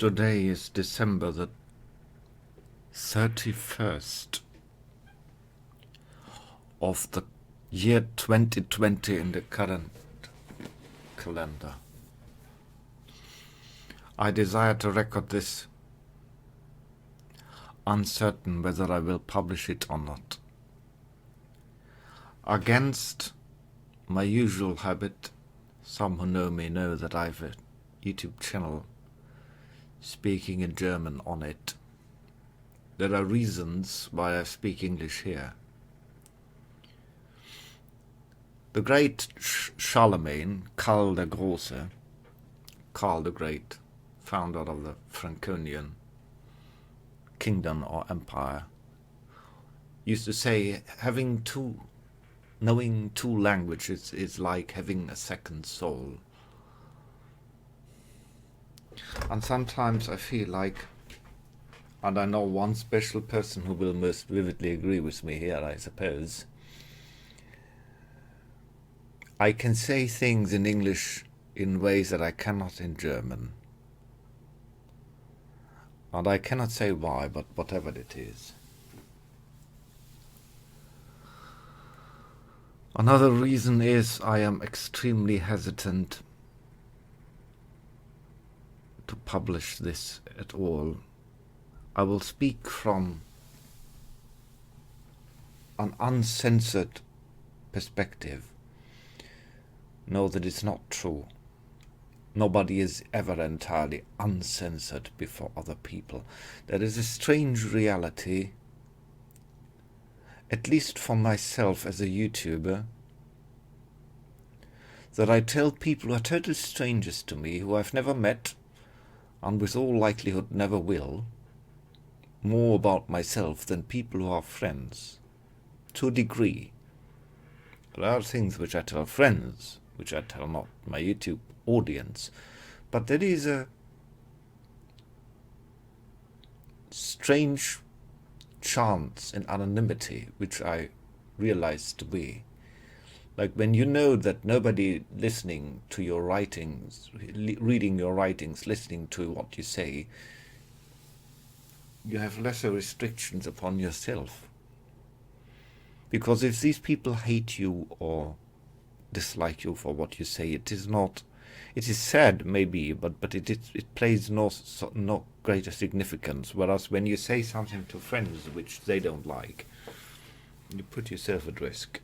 Today is December the 31st of the year 2020 in the current calendar. I desire to record this, uncertain whether I will publish it or not. Against my usual habit, some who know me know that I have a YouTube channel speaking in German on it. There are reasons why I speak English here. The great Charlemagne, Karl der Große, Karl the Great, founder of the Franconian kingdom or empire, used to say knowing two languages is like having a second soul. And sometimes I feel like, and I know one special person who will most vividly agree with me here, I suppose, I can say things in English in ways that I cannot in German. And I cannot say why, but whatever it is. Another reason is I am extremely hesitant to publish this at all. I will speak from an uncensored perspective. No, that is not true. Nobody is ever entirely uncensored before other people. There is a strange reality, at least for myself as a YouTuber, that I tell people who are total strangers to me, who I've never met, and with all likelihood never will, more about myself than people who are friends, to a degree. There are things which I tell friends, which I tell not my YouTube audience, but there is a strange chance in anonymity which I realize to be. Like when you know that nobody listening to your writings, reading your writings, listening to what you say, you have lesser restrictions upon yourself. Because if these people hate you or dislike you for what you say, it is sad maybe, but it plays no greater significance. Whereas when you say something to friends which they don't like, you put yourself at risk.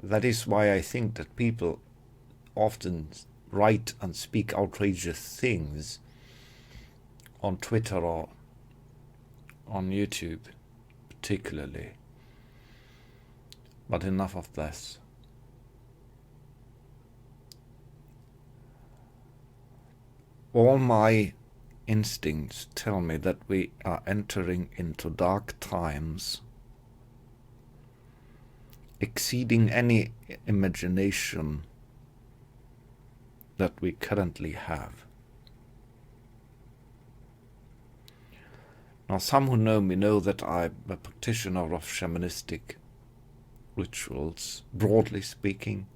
That is why I think that people often write and speak outrageous things on Twitter or on YouTube particularly. But enough of this. All my instincts tell me that we are entering into dark times, exceeding any imagination that we currently have. Now, some who know me know that I'm a practitioner of shamanistic rituals, broadly speaking,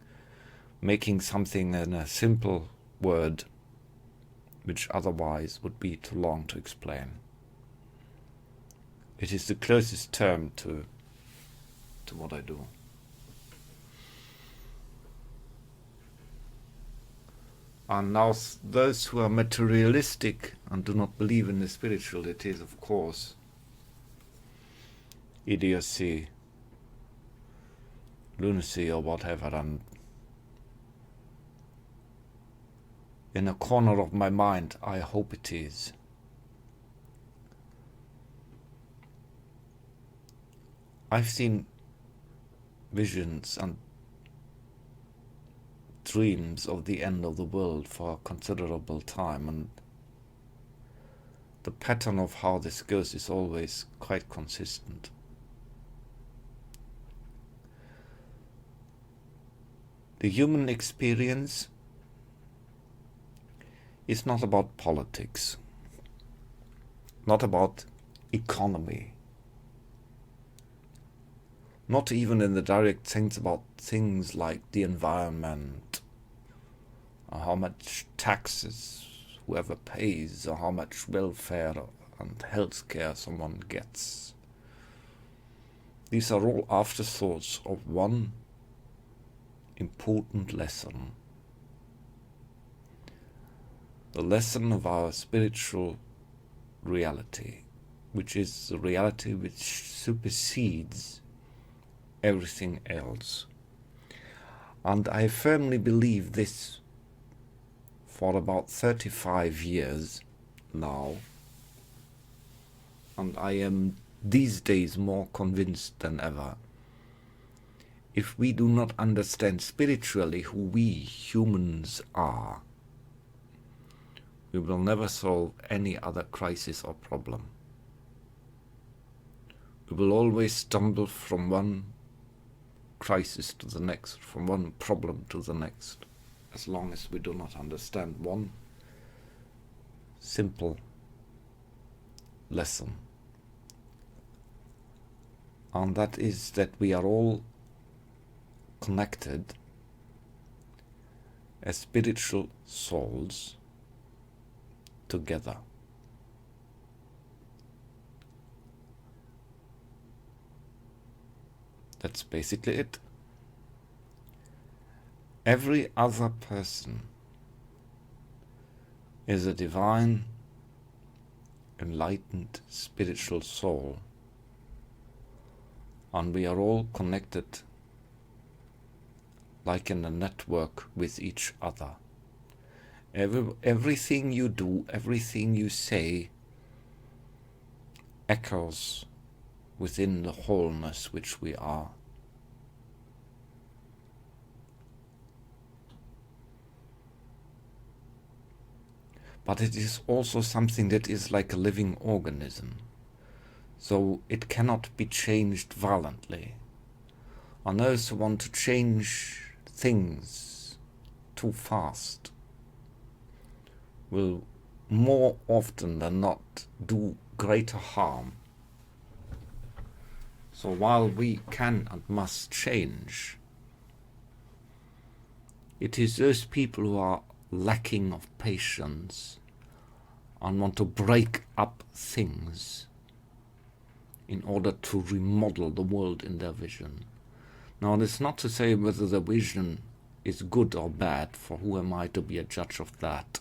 making something in a simple word which otherwise would be too long to explain. It is the closest term to what I do. And now those who are materialistic and do not believe in the spiritual, it is of course idiocy, lunacy or whatever, and in a corner of my mind I hope it is. I've seen visions and dreams of the end of the world for a considerable time, and the pattern of how this goes is always quite consistent. The human experience is not about politics, not about economy, not even in the direct sense about things like the environment, or how much taxes whoever pays, or how much welfare and health care someone gets. These are all afterthoughts of one important lesson. The lesson of our spiritual reality, which is the reality which supersedes everything else. And I firmly believe this for about 35 years now, and I am these days more convinced than ever. If we do not understand spiritually who we humans are, we will never solve any other crisis or problem. We will always stumble from one crisis to the next, from one problem to the next, as long as we do not understand one simple lesson. And that is that we are all connected as spiritual souls together. That's basically it. Every other person is a divine, enlightened spiritual soul, and we are all connected like in a network with each other. Everything you do, everything you say echoes within the wholeness which we are. But it is also something that is like a living organism, so it cannot be changed violently. And those who want to change things too fast will more often than not do greater harm. So while we can and must change, it is those people who are lacking of patience and want to break up things in order to remodel the world in their vision. Now, it's not to say whether the vision is good or bad, for who am I to be a judge of that?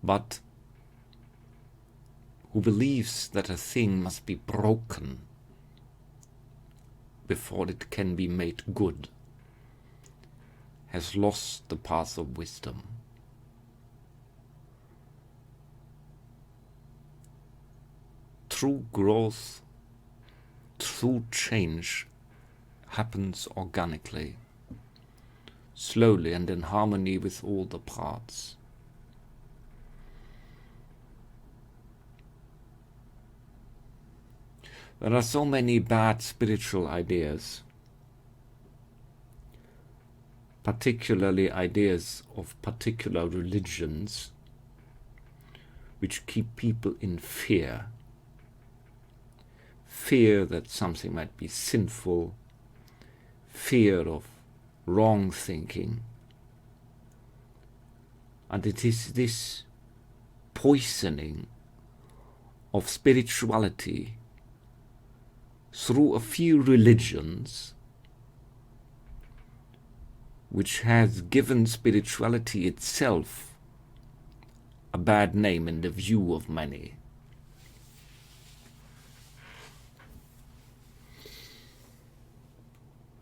But who believes that a thing must be broken before it can be made good has lost the path of wisdom. True growth, true change happens organically, slowly and in harmony with all the parts. There are so many bad spiritual ideas, particularly ideas of particular religions, which keep people in fear. Fear that something might be sinful, fear of wrong thinking. And it is this poisoning of spirituality through a few religions which has given spirituality itself a bad name in the view of many.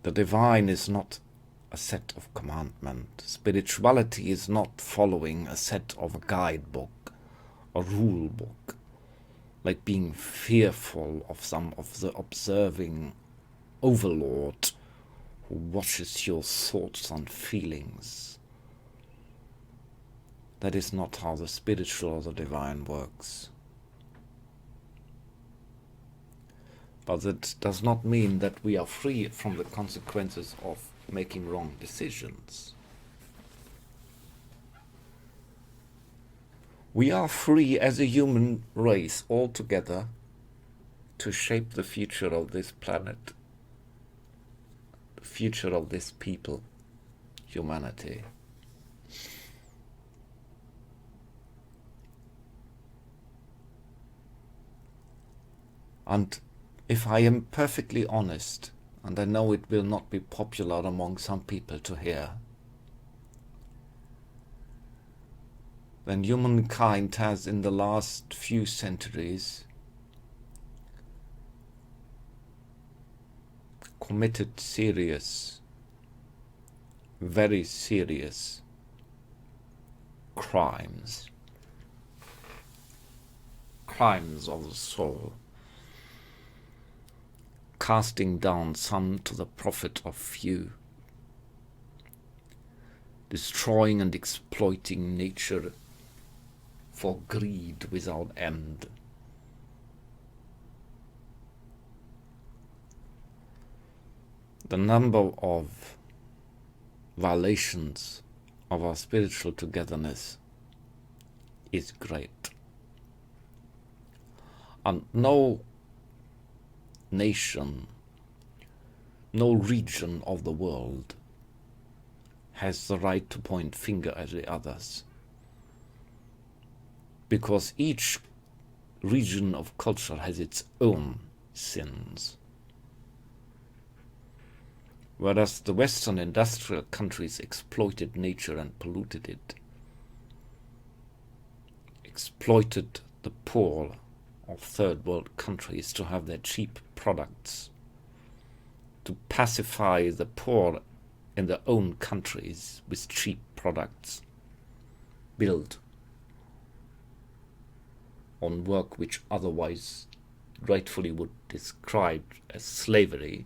The divine is not a set of commandments. Spirituality is not following a set of a guidebook, a rule book, like being fearful of some of the observing overlord who watches your thoughts and feelings. That is not how the spiritual or the divine works. But that does not mean that we are free from the consequences of making wrong decisions. We are free as a human race altogether to shape the future of this planet, the future of this people, humanity. And if I am perfectly honest, and I know it will not be popular among some people to hear, then humankind has in the last few centuries committed serious, very serious crimes of the soul, casting down some to the profit of few, destroying and exploiting nature for greed without end. The number of violations of our spiritual togetherness is great. And no nation, no region of the world has the right to point finger at the others, because each region of culture has its own sins. Whereas the Western industrial countries exploited nature and polluted it, exploited the poor of third world countries to have their cheap products, to pacify the poor in their own countries with cheap products built on work which otherwise rightfully would describe as slavery.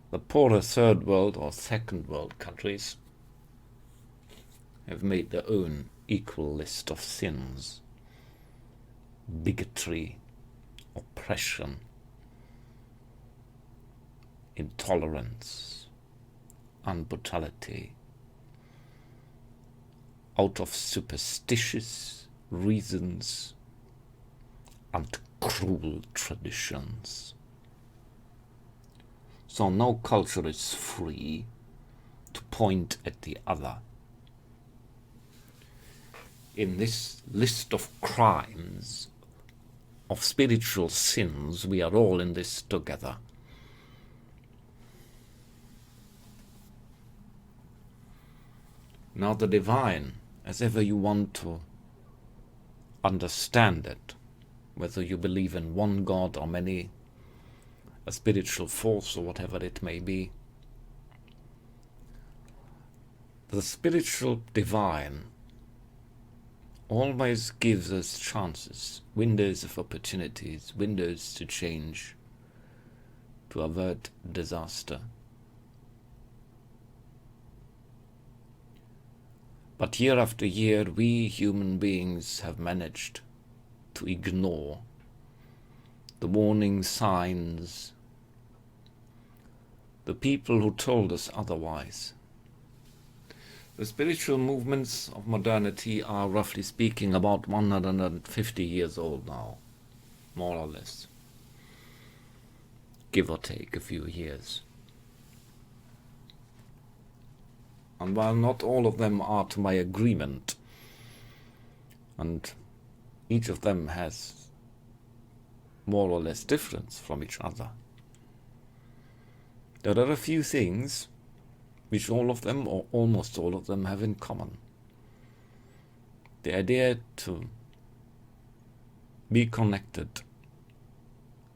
The poorer third world or second world countries have made their own equal list of sins: bigotry, oppression, intolerance, and brutality, out of superstitious reasons and cruel traditions. So no culture is free to point at the other. In this list of crimes, of spiritual sins, we are all in this together. Now the divine, as ever you want to understand it, whether you believe in one God or many, a spiritual force or whatever it may be, the spiritual divine always gives us chances, windows of opportunities, windows to change, to avert disaster. But year after year, we human beings have managed to ignore the warning signs, the people who told us otherwise. The spiritual movements of modernity are, roughly speaking, about 150 years old now, more or less, give or take a few years. And while not all of them are to my agreement, and each of them has more or less difference from each other, there are a few things which all of them, or almost all of them, have in common. The idea to be connected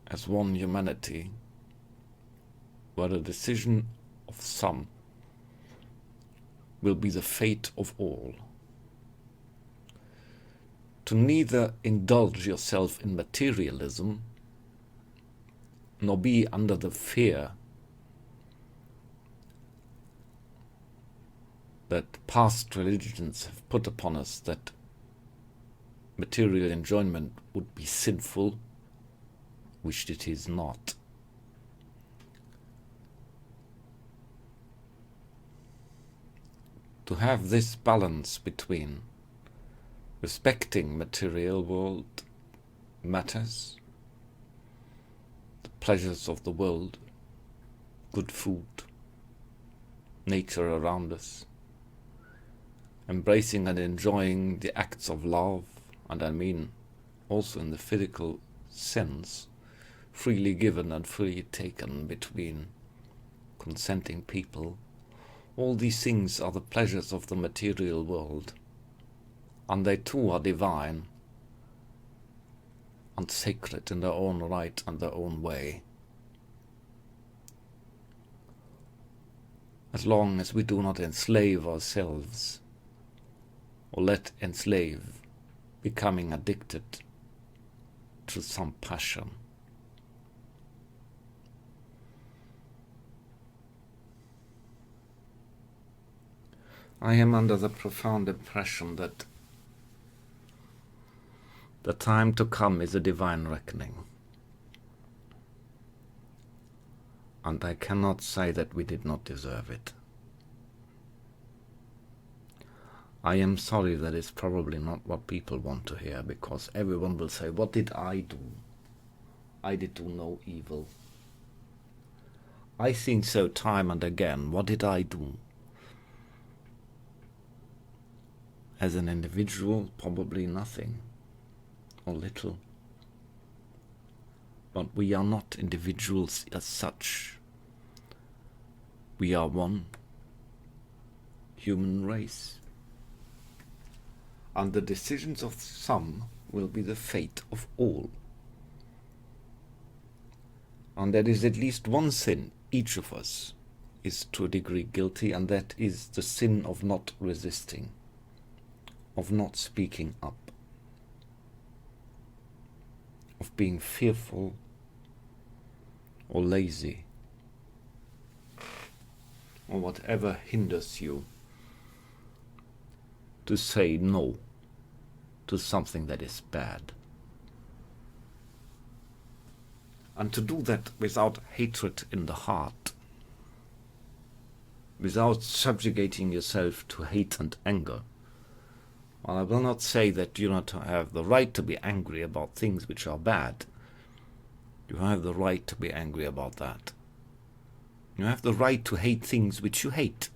as one humanity, where the decision of some will be the fate of all. To neither indulge yourself in materialism, nor be under the fear that past religions have put upon us, that material enjoyment would be sinful, which it is not. To have this balance between respecting material world matters, the pleasures of the world, good food, nature around us, embracing and enjoying the acts of love, and I mean also in the physical sins, freely given and freely taken between consenting people. All these things are the pleasures of the material world, and they too are divine and sacred in their own right and their own way. As long as we do not enslave ourselves, or let enslave, becoming addicted to some passion. I am under the profound impression that the time to come is a divine reckoning. And I cannot say that we did not deserve it. I am sorry that it's probably not what people want to hear, because everyone will say, what did I do? I did do no evil. I think so time and again. What did I do? As an individual, probably nothing, or little. But we are not individuals as such. We are one human race. And the decisions of some will be the fate of all. And there is at least one sin each of us is to a degree guilty, and that is the sin of not resisting, of not speaking up, of being fearful or lazy, or whatever hinders you to say no to something that is bad. And to do that without hatred in the heart, without subjugating yourself to hate and anger. Well, I will not say that you not have the right to be angry about things which are bad. You have the right to be angry about that. You have the right to hate things which you hate.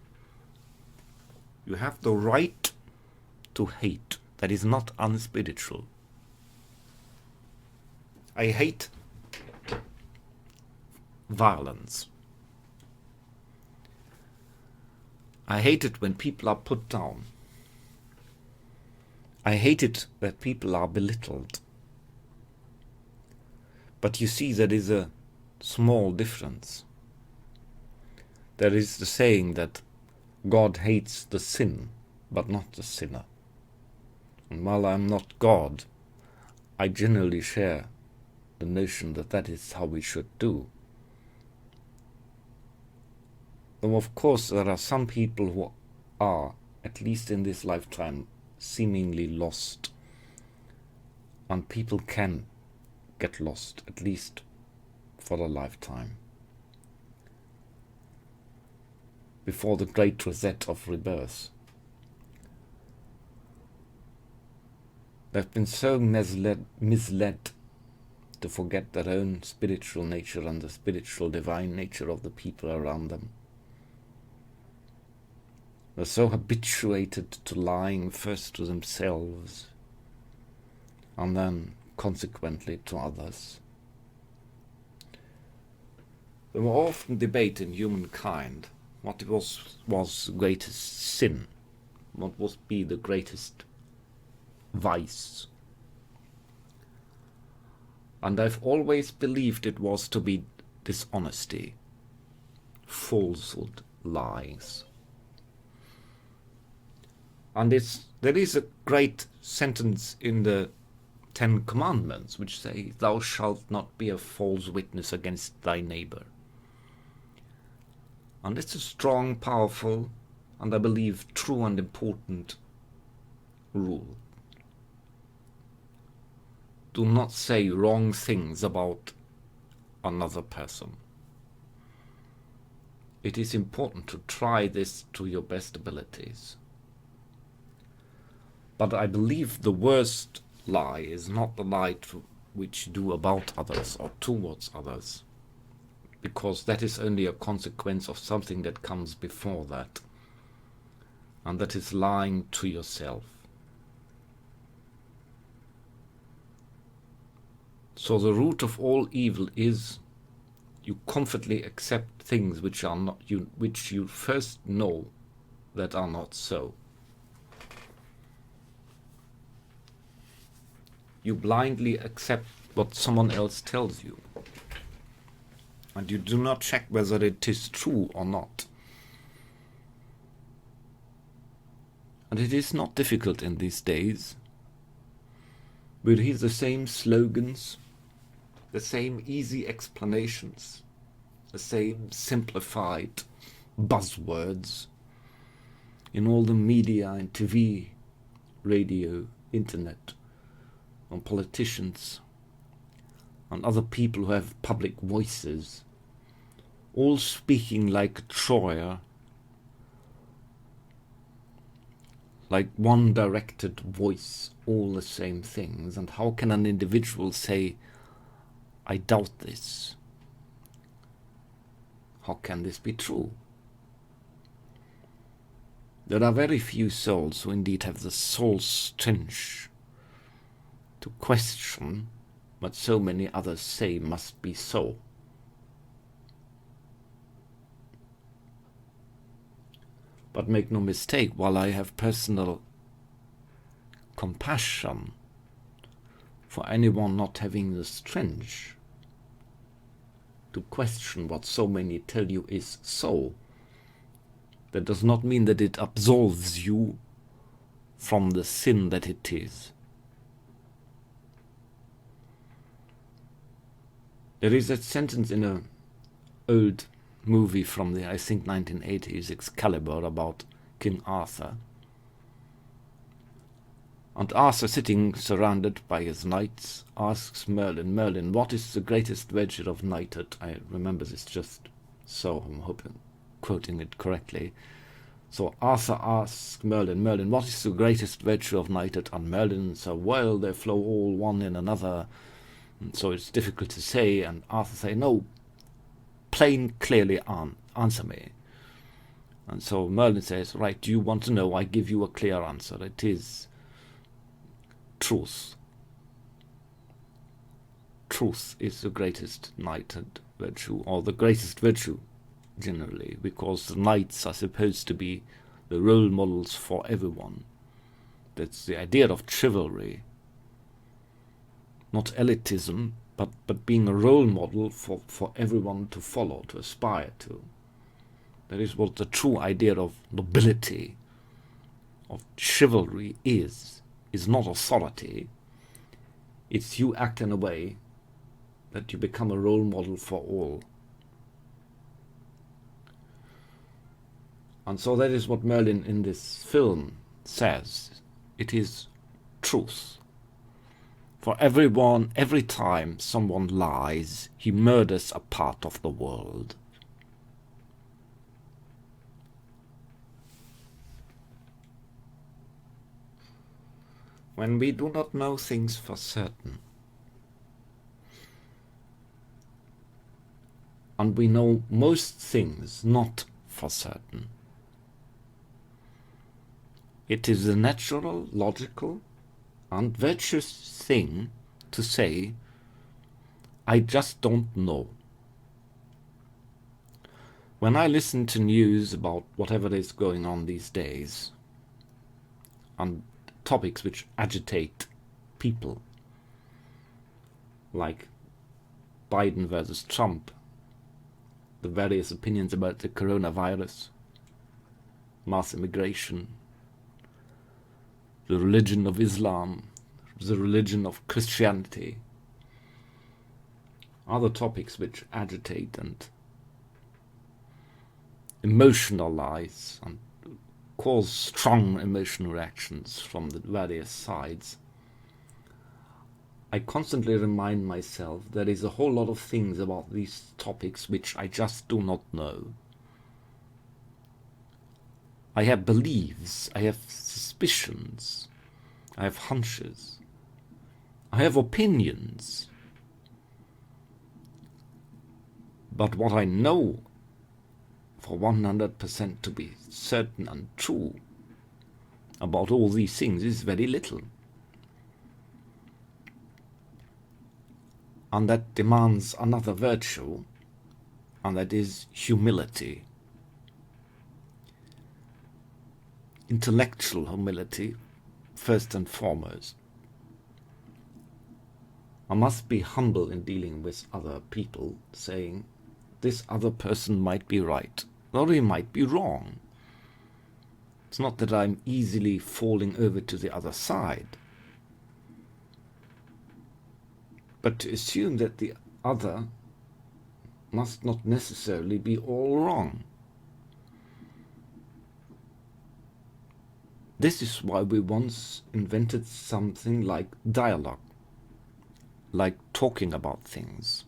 You have the right to hate. That is not unspiritual. I hate violence. I hate it when people are put down. I hate it that people are belittled. But you see, there is a small difference. There is the saying that God hates the sin, but not the sinner. And while I am not God, I generally share the notion that that is how we should do. Though of course there are some people who are, at least in this lifetime, seemingly lost. And people can get lost, at least for a lifetime, before the great reset of rebirth. They've been so misled to forget their own spiritual nature and the spiritual divine nature of the people around them. They're so habituated to lying first to themselves and then consequently to others. There were often debate in humankind what was greatest sin, what was be the greatest vice. And I've always believed it was to be dishonesty, falsehood, lies. And there is a great sentence in the 10 Commandments which say, "Thou shalt not be a false witness against thy neighbor." And it's a strong, powerful, and I believe true and important rule. Do not say wrong things about another person. It is important to try this to your best abilities. But I believe the worst lie is not the lie which you do about others or towards others, because that is only a consequence of something that comes before that, and that is lying to yourself. So the root of all evil is you confidently accept things which are not you, which you first know that are not so. You blindly accept what someone else tells you, and you do not check whether it is true or not. And it is not difficult in these days. We hear the same slogans, the same easy explanations, the same simplified buzzwords in all the media and TV, radio, internet, on politicians and other people who have public voices, all speaking like a Troyer, like one directed voice, all the same things. And how can an individual say, I doubt this? How can this be true? There are very few souls who indeed have the soul strength to question what so many others say must be so. But make no mistake, while I have personal compassion for anyone not having the strength to question what so many tell you is so, that does not mean that it absolves you from the sin that it is. There is that sentence in an old movie from the, I think, 1980s, Excalibur, about King Arthur. And Arthur, sitting surrounded by his knights, asks Merlin, Merlin, what is the greatest virtue of knighthood? I remember this just so, I'm hoping, quoting it correctly. So Arthur asks Merlin, Merlin, what is the greatest virtue of knighthood? And Merlin says, well, they flow all one in another, and so it's difficult to say. And Arthur say, no, plain, clearly answer me. And so Merlin says, right, do you want to know? I give you a clear answer. It is truth. Truth is the greatest knighthood virtue, or the greatest virtue generally, because the knights are supposed to be the role models for everyone. That's the idea of chivalry. Not elitism, but being a role model for everyone to follow, to aspire to. That is what the true idea of nobility, of chivalry is not authority. It's you act in a way that you become a role model for all. And so that is what Merlin in this film says. It is truth. For everyone, every time someone lies, he murders a part of the world. When we do not know things for certain, and we know most things not for certain, it is a natural, logical, and virtuous thing to say, I just don't know. When I listen to news about whatever is going on these days, and topics which agitate people, like Biden versus Trump, the various opinions about the coronavirus, mass immigration, the religion of Islam, the religion of Christianity, other topics which agitate and emotionalize and cause strong emotional reactions from the various sides, I constantly remind myself there is a whole lot of things about these topics which I just do not know. I have beliefs, I have suspicions, I have hunches, I have opinions. But what I know for 100% to be certain and true about all these things is very little. and that demands another virtue, and that is humility. Intellectual humility, first and foremost. I must be humble in dealing with other people, saying, this other person might be right, or he might be wrong. It's not that I'm easily falling over to the other side, but to assume that the other must not necessarily be all wrong. This is why we once invented something like dialogue, like talking about things,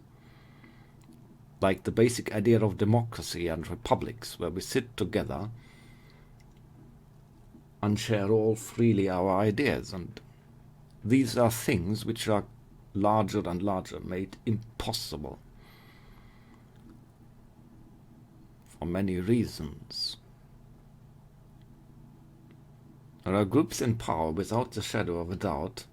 like the basic idea of democracy and republics, where we sit together and share all freely our ideas. And these are things which are larger and larger, made impossible for many reasons. There are groups in power, without the shadow of a doubt,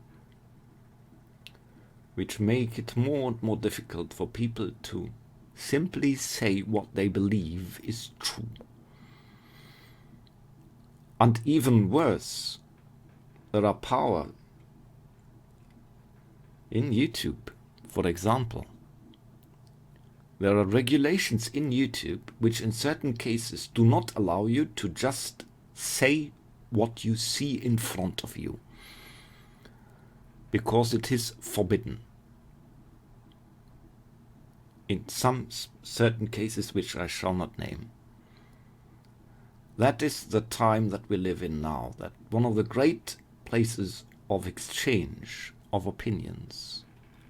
which make it more and more difficult for people to simply say what they believe is true. And even worse, there are power in YouTube, for example. There are regulations in YouTube which in certain cases do not allow you to just say what you see in front of you, because it is forbidden. In some certain cases which I shall not name. That is the time that we live in now, that one of the great places of exchange of opinions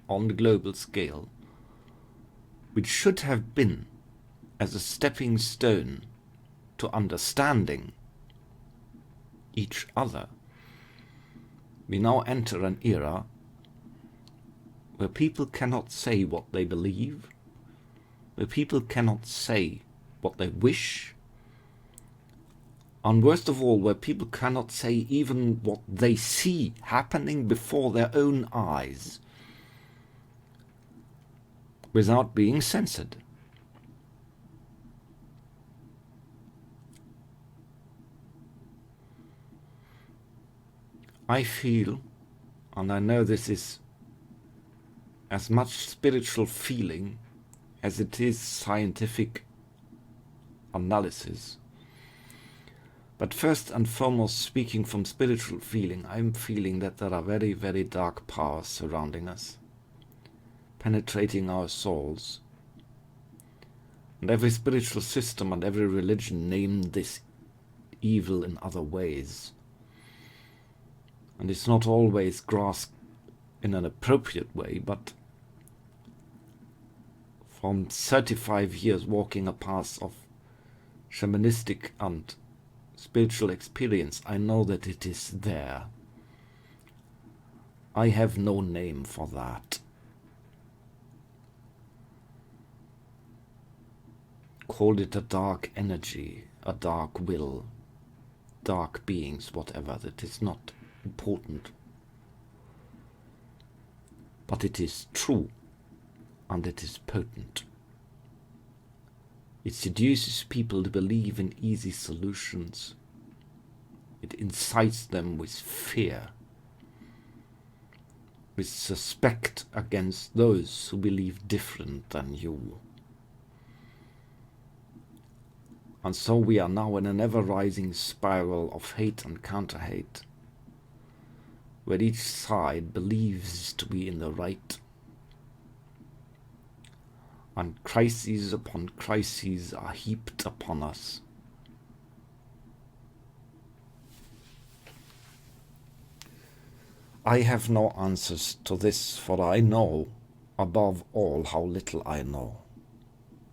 on the global scale, which should have been as a stepping stone to understanding each other, we now enter an era where people cannot say what they believe, where people cannot say what they wish, and worst of all, where people cannot say even what they see happening before their own eyes without being censored. I feel, and I know this is as much spiritual feeling as it is scientific analysis, but first and foremost, speaking from spiritual feeling, I'm feeling that there are very, very dark powers surrounding us, penetrating our souls. And every spiritual system and every religion named this evil in other ways. And it's not always grasped in an appropriate way, but from 35 years walking a path of shamanistic and spiritual experience, I know that it is there. I have no name for that. Call it a dark energy, a dark will, dark beings, whatever. That is not important. But it is true, and it is potent. It seduces people to believe in easy solutions. It incites them with fear, with suspect against those who believe different than you. And so we are now in an ever-rising spiral of hate and counter-hate, where each side believes to be in the right. And crises upon crises are heaped upon us. I have no answers to this, for I know, above all, how little I know.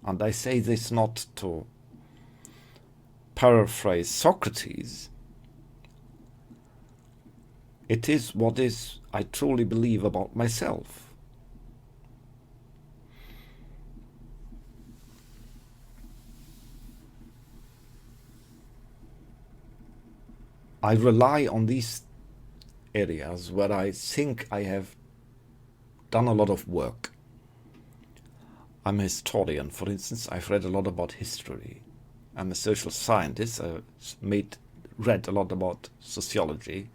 And I say this not to paraphrase Socrates. It is what is I truly believe about myself. I rely on these areas where I think I have done a lot of work. I'm a historian, for instance. I've read a lot about history. I'm a social scientist. I've read a lot about sociology.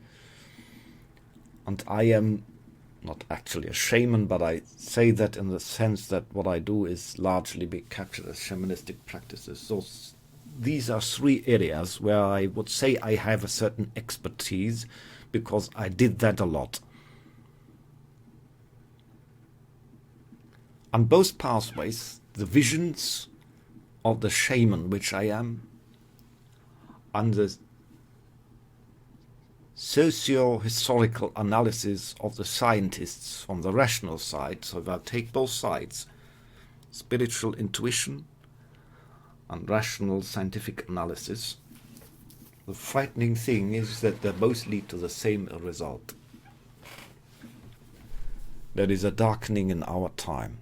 And I am not actually a shaman, but I say that in the sense that what I do is largely be captured as shamanistic practices. So these are three areas where I would say I have a certain expertise because I did that a lot. On both pathways, the visions of the shaman, which I am, and the socio-historical analysis of the scientists from the rational side, so if I take both sides, spiritual intuition and rational scientific analysis, the frightening thing is that they both lead to the same result. There is a darkening in our time.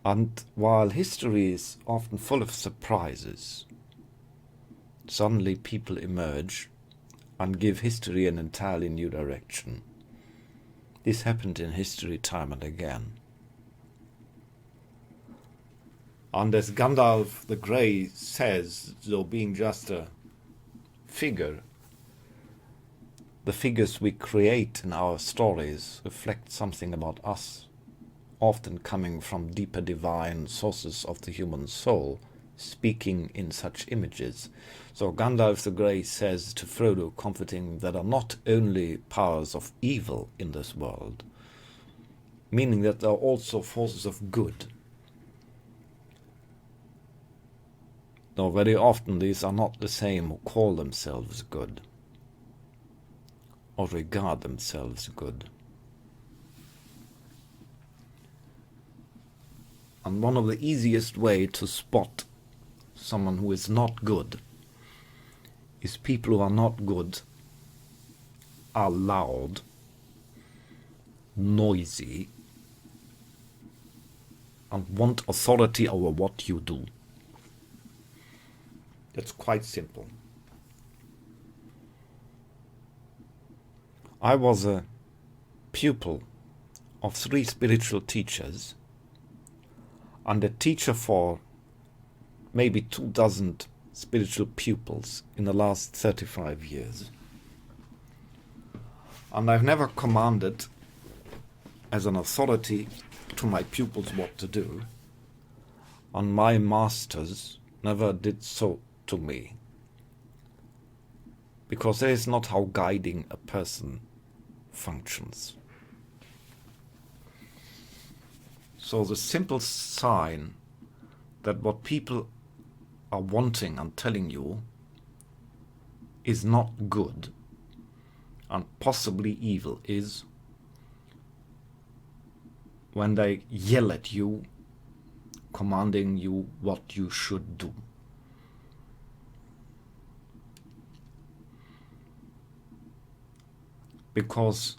And while history is often full of surprises, suddenly people emerge and give history an entirely new direction. This happened in history time and again. And as Gandalf the Grey says, though being just a figure, the figures we create in our stories reflect something about us, often coming from deeper divine sources of the human soul, speaking in such images. So Gandalf the Grey says to Frodo, comforting, there are not only powers of evil in this world, meaning that there are also forces of good. Though very often these are not the same who call themselves good or regard themselves good. And one of the easiest way to spot someone who is not good is people who are not good are loud, noisy, and want authority over what you do. That's quite simple. I was a pupil of 3 spiritual teachers and a teacher for maybe 24 spiritual pupils in the last 35 years. And I've never commanded as an authority to my pupils what to do, and my masters never did so to me, because that is not how guiding a person functions. So the simple sign that what people are wanting and telling you is not good and possibly evil is when they yell at you, commanding you what you should do. Because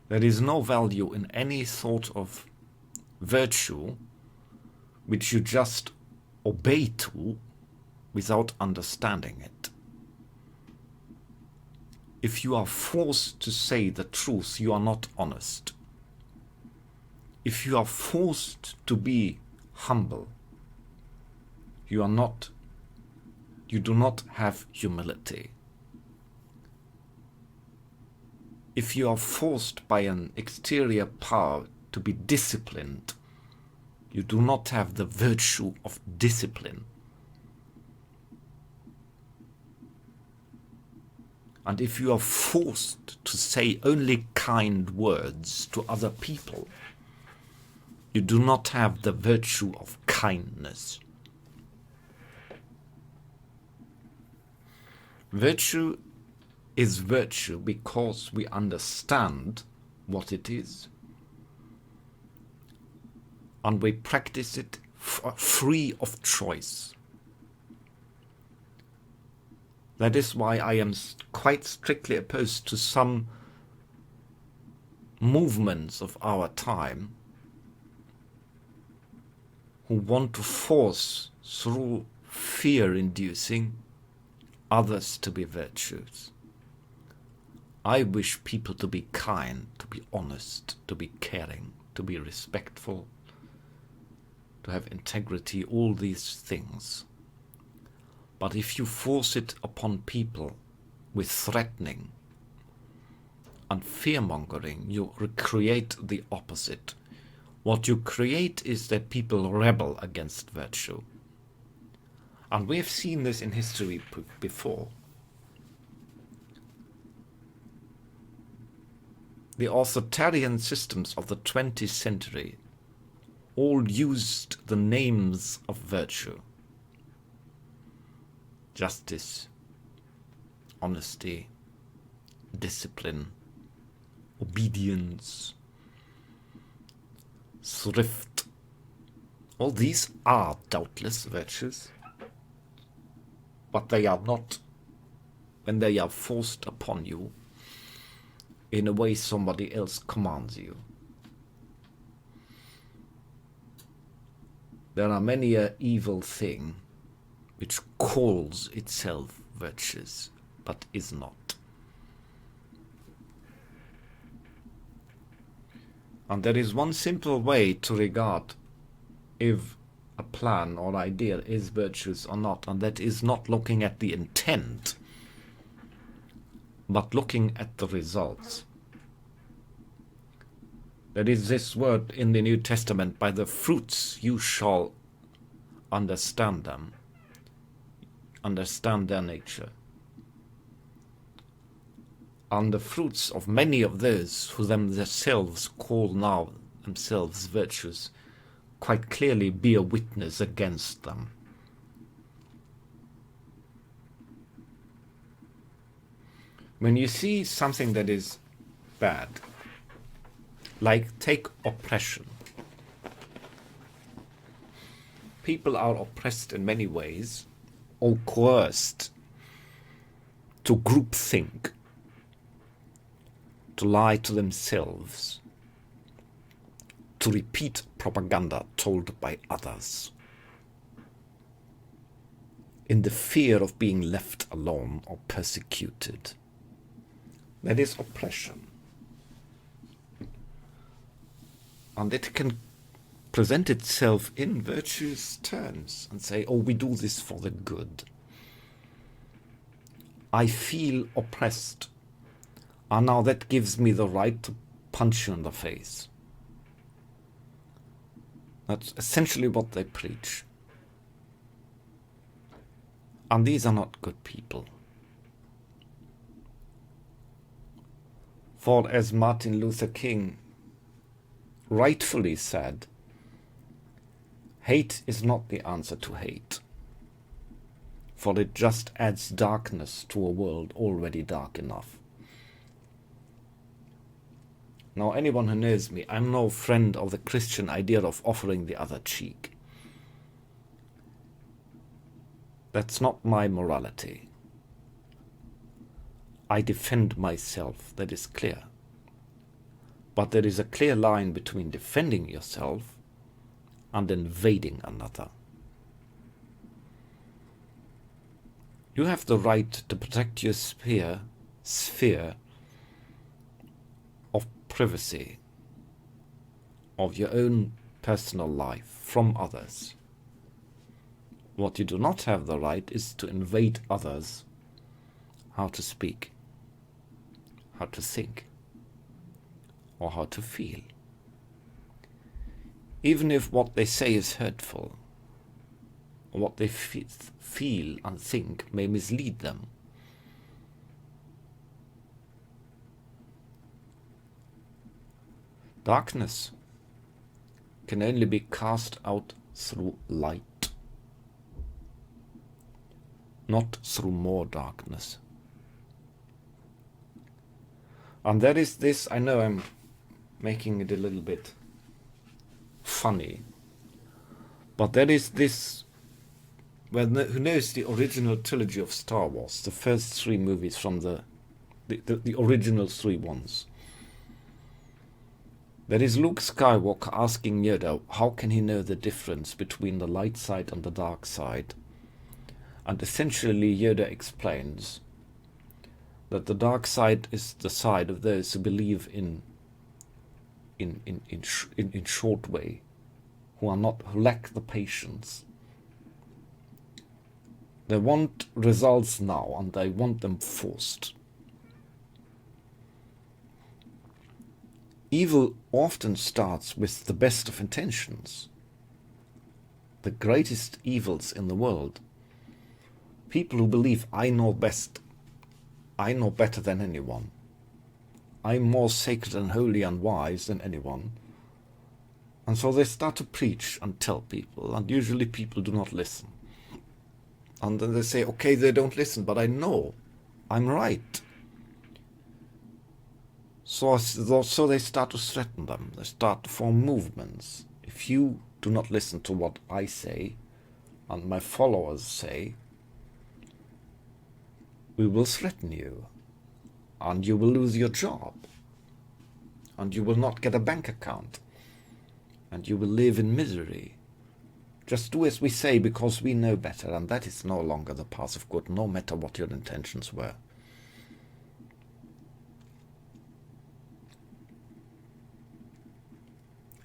there is no value in any sort of virtue which you just obey to without understanding it. If you are forced to say the truth, you are not honest. If you are forced to be humble, you do not have humility. If you are forced by an exterior power to be disciplined, you do not have the virtue of discipline. And if you are forced to say only kind words to other people, you do not have the virtue of kindness. Virtue is virtue because we understand what it is, and we practice it free of choice. That is why I am quite strictly opposed to some movements of our time who want to force through fear-inducing others to be virtuous. I wish people to be kind, to be honest, to be caring, to be respectful, to have integrity, all these things. But if you force it upon people with threatening and fear-mongering, you create the opposite. What you create is that people rebel against virtue. And we have seen this in history before. The authoritarian systems of the 20th century all used the names of virtue. Justice, honesty, discipline, obedience, thrift. All these are doubtless virtues, but they are not when they are forced upon you in a way somebody else commands you. There are many an evil thing which calls itself virtues, but is not. And there is one simple way to regard if a plan or idea is virtuous or not, and that is not looking at the intent, but looking at the results. There is this word in the New Testament, by the fruits you shall understand them, understand their nature. And the fruits of many of those who themselves call now themselves virtuous quite clearly bear witness against them. When you see something that is bad, like take oppression. People are oppressed in many ways, or coerced to groupthink, to lie to themselves, to repeat propaganda told by others, in the fear of being left alone or persecuted. That is oppression. And it can present itself in virtuous terms and say, oh, we do this for the good. I feel oppressed, and now that gives me the right to punch you in the face. That's essentially what they preach. And these are not good people. For as Martin Luther King rightfully said, hate is not the answer to hate, for it just adds darkness to a world already dark enough. Now, anyone who knows me, I'm no friend of the Christian idea of offering the other cheek. That's not my morality. I defend myself, that is clear. But there is a clear line between defending yourself and invading another. You have the right to protect your sphere of privacy, of your own personal life from others. What you do not have the right is to invade others how to speak, how to think, or how to feel. Even if what they say is hurtful, or what they feel and think may mislead them. Darkness can only be cast out through light, not through more darkness. And there is this, I know I'm making it a little bit funny, but there is this, well, who knows the original trilogy of Star Wars, the first three movies from the original three ones. There is Luke Skywalker asking Yoda how can he know the difference between the light side and the dark side. And essentially Yoda explains that the dark side is the side of those who believe in short way, who lack the patience. They want results now, and they want them forced. Evil often starts with the best of intentions. The greatest evils in the world. People who believe, I know best, I know better than anyone. I'm more sacred and holy and wise than anyone. And so they start to preach and tell people, and usually people do not listen. And then they say, okay, they don't listen, but I know I'm right. So they start to threaten them. They start to form movements. If you do not listen to what I say and my followers say, we will threaten you, and you will lose your job, and you will not get a bank account, and you will live in misery. Just do as we say, because we know better, and that is no longer the path of good, no matter what your intentions were.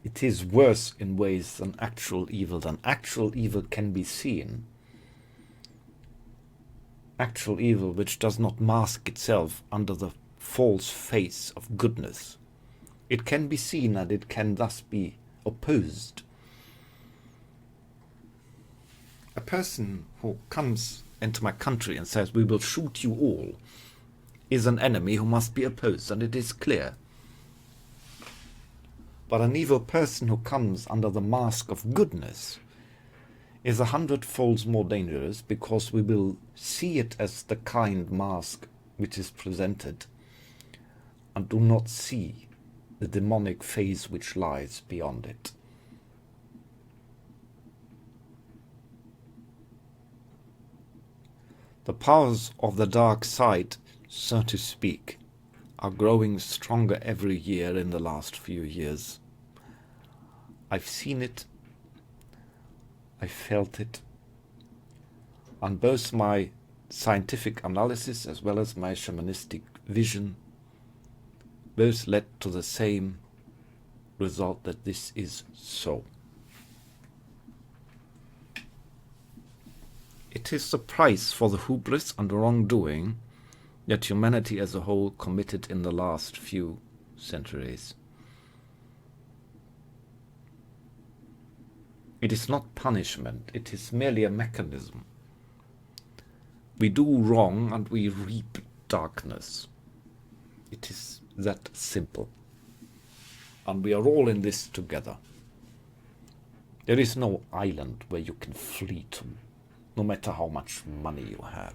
It is worse in ways than actual evil. Than actual evil can be seen. Actual evil which does not mask itself under the false face of goodness. It can be seen, and it can thus be opposed. A person who comes into my country and says, we will shoot you all, is an enemy who must be opposed, and it is clear. But an evil person who comes under the mask of goodness is 100-fold more dangerous, because we will see it as the kind mask which is presented, and do not see the demonic face which lies beyond it. The powers of the dark side, so to speak, are growing stronger every year in the last few years. I've seen it, I felt it, and both my scientific analysis as well as my shamanistic vision both led to the same result, that this is so. It is the price for the hubris and wrongdoing that humanity as a whole committed in the last few centuries. It is not punishment, it is merely a mechanism. We do wrong and we reap darkness. It is that simple. And we are all in this together. There is no island where you can flee to, no matter how much money you have.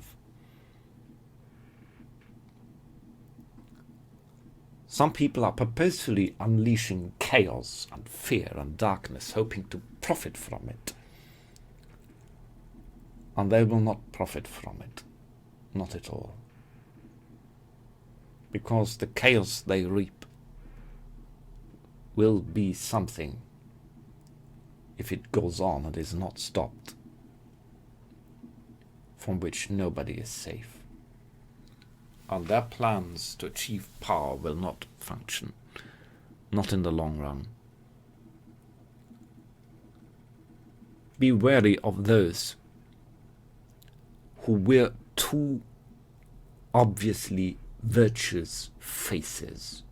Some people are purposefully unleashing chaos and fear and darkness, hoping to profit from it. And they will not profit from it. Not at all. Because the chaos they reap will be something, if it goes on and is not stopped, from which nobody is safe. And their plans to achieve power will not function, not in the long run. Be wary of those who wear too obviously virtuous faces.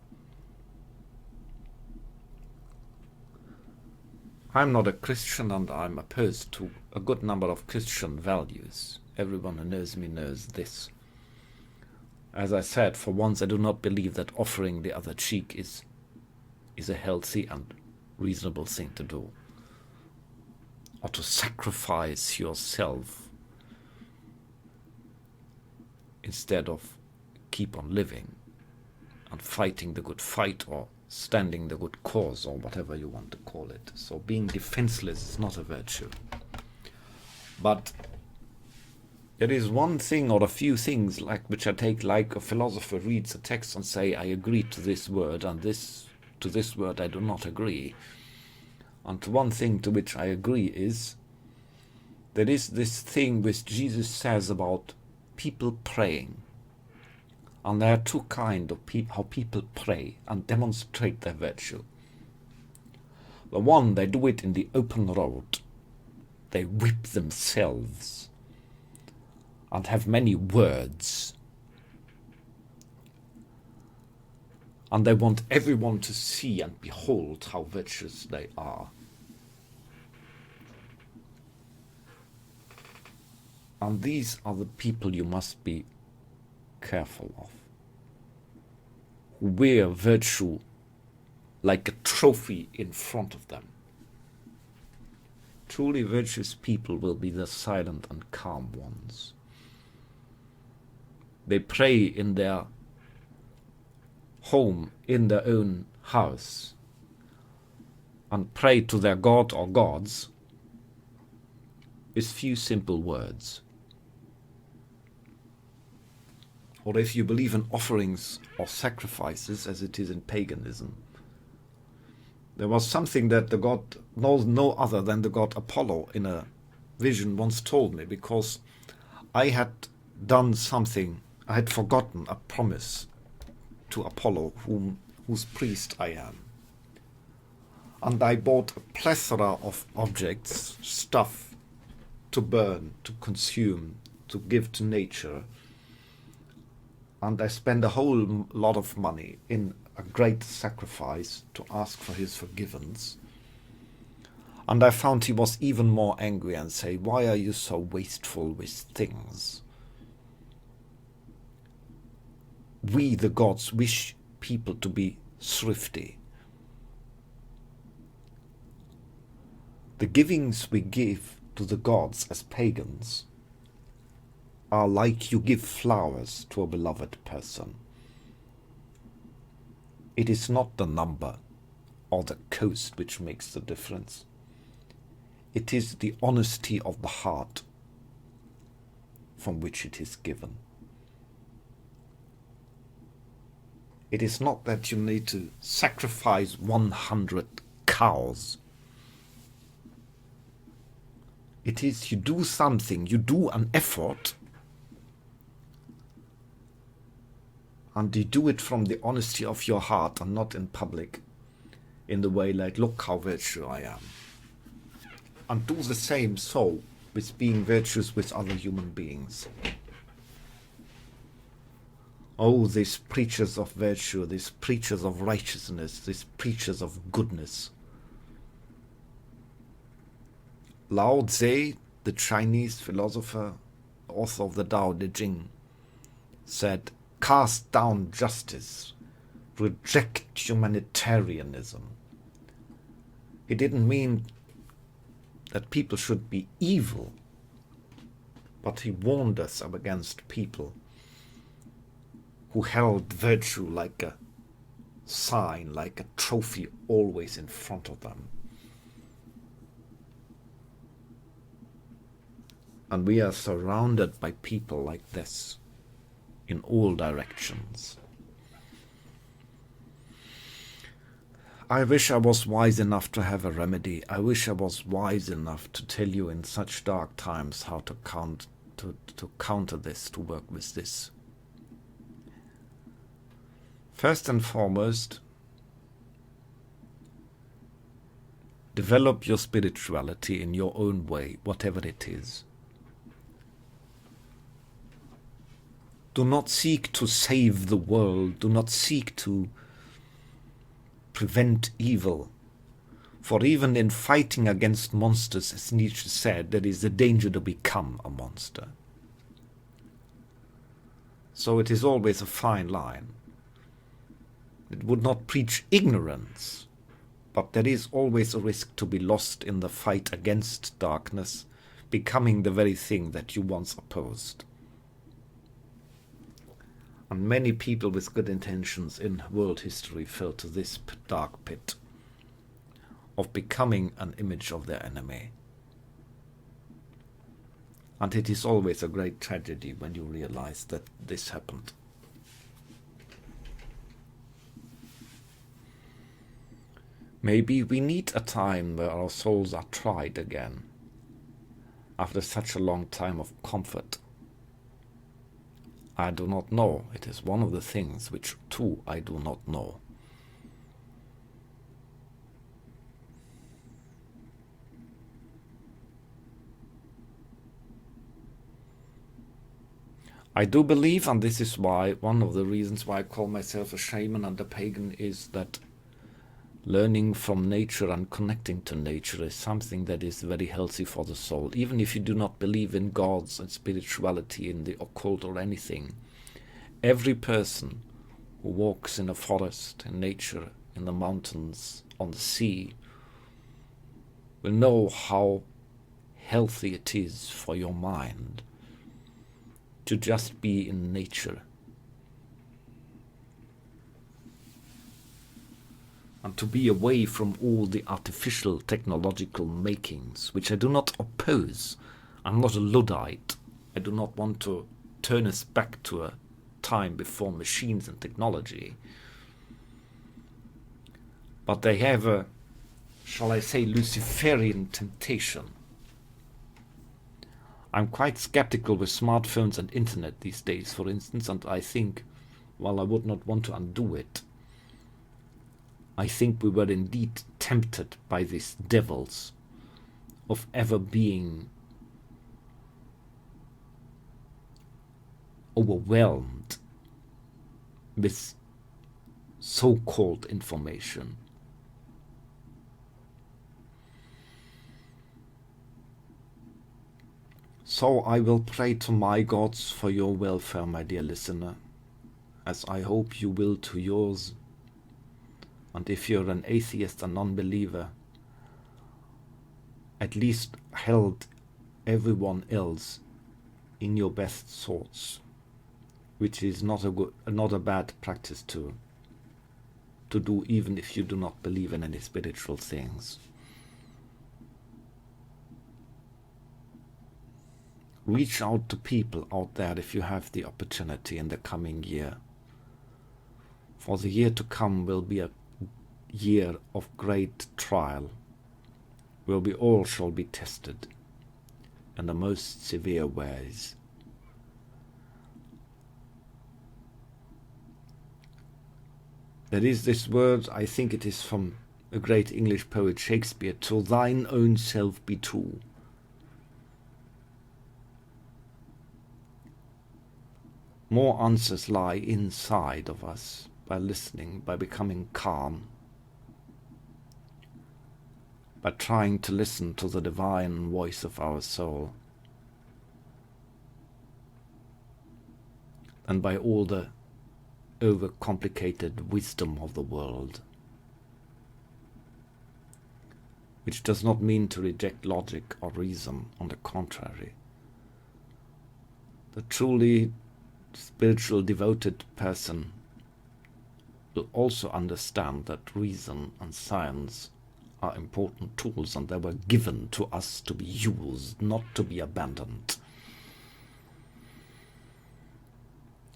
I'm not a Christian, and I'm opposed to a good number of Christian values. Everyone who knows me knows this. As I said, for once I do not believe that offering the other cheek is a healthy and reasonable thing to do. Or to sacrifice yourself instead of keep on living and fighting the good fight, or standing the good cause, or whatever you want to call it. So being defenseless is not a virtue. But there is one thing or a few things which I take, like a philosopher reads a text and say, I agree to this word, and to this word I do not agree. And one thing to which I agree is, there is this thing which Jesus says about people praying. And there are two kinds of how people pray and demonstrate their virtue. The one, they do it in the open road. They whip themselves and have many words. And they want everyone to see and behold how virtuous they are. And these are the people you must be careful of, who wear virtue like a trophy in front of them. Truly virtuous people will be the silent and calm ones. They pray in their home, in their own house, and pray to their god or gods with few simple words. Or if you believe in offerings or sacrifices, as it is in paganism, there was something that the god knows no other than the god Apollo in a vision once told me, because I had done something, I had forgotten a promise to Apollo, whose priest I am. And I bought a plethora of objects, stuff to burn, to consume, to give to nature. And I spent a whole lot of money in a great sacrifice to ask for his forgiveness. And I found he was even more angry and say, "Why are you so wasteful with things? We, the gods, wish people to be thrifty. The givings we give to the gods as pagans are like you give flowers to a beloved person. It is not the number or the cost which makes the difference. It is the honesty of the heart from which it is given. It is not that you need to sacrifice 100 cows. It is you do something, you do an effort, and you do it from the honesty of your heart and not in public, in the way like, look how virtuous I am. And do the same so with being virtuous with other human beings. Oh, these preachers of virtue, these preachers of righteousness, these preachers of goodness. Lao Tse, the Chinese philosopher, author of the Tao Te Ching, said, "Cast down justice, reject humanitarianism." He didn't mean that people should be evil, but he warned us against people who held virtue like a sign, like a trophy always in front of them. And we are surrounded by people like this in all directions. I wish I was wise enough to have a remedy. I wish I was wise enough to tell you in such dark times how to counter this, to work with this. First and foremost, develop your spirituality in your own way, whatever it is. Do not seek to save the world. Do not seek to prevent evil. For even in fighting against monsters, as Nietzsche said, there is a danger to become a monster. So it is always a fine line. It would not preach ignorance, but there is always a risk to be lost in the fight against darkness, becoming the very thing that you once opposed. And many people with good intentions in world history fell to this dark pit of becoming an image of their enemy. And it is always a great tragedy when you realize that this happened. Maybe we need a time where our souls are tried again, after such a long time of comfort. I do not know. It is one of the things which, too, I do not know. I do believe, and this is why, one of the reasons why I call myself a shaman and a pagan, is that learning from nature and connecting to nature is something that is very healthy for the soul. Even if you do not believe in gods and spirituality, in the occult or anything, every person who walks in a forest, in nature, in the mountains, on the sea, will know how healthy it is for your mind to just be in nature and to be away from all the artificial technological makings, which I do not oppose. I'm not a Luddite. I do not want to turn us back to a time before machines and technology. But they have a, shall I say, Luciferian temptation. I'm quite skeptical with smartphones and internet these days, for instance, and I think, while I would not want to undo it, I think we were indeed tempted by these devils of ever being overwhelmed with so-called information. So I will pray to my gods for your welfare, my dear listener, as I hope you will to yours. And if you're an atheist and non-believer, at least held everyone else in your best thoughts, which is not a bad practice to do, even if you do not believe in any spiritual things. Reach out to people out there if you have the opportunity in the coming year. For the year to come will be a year of great trial, where we all shall be tested in the most severe ways. There is this word, I think it is from a great English poet Shakespeare, "To thine own self be true." More answers lie inside of us by listening, by becoming calm, by trying to listen to the divine voice of our soul, and by all the overcomplicated wisdom of the world, which does not mean to reject logic or reason. On the contrary, the truly spiritual devoted person will also understand that reason and science are important tools, and they were given to us to be used, not to be abandoned.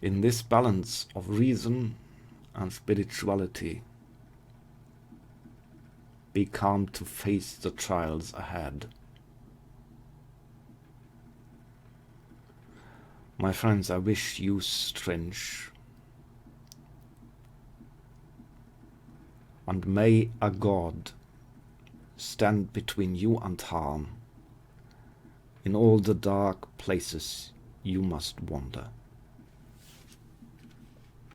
In this balance of reason and spirituality, be calm to face the trials ahead. My friends, I wish you strength, and may a God stand between you and harm in all the dark places you must wander.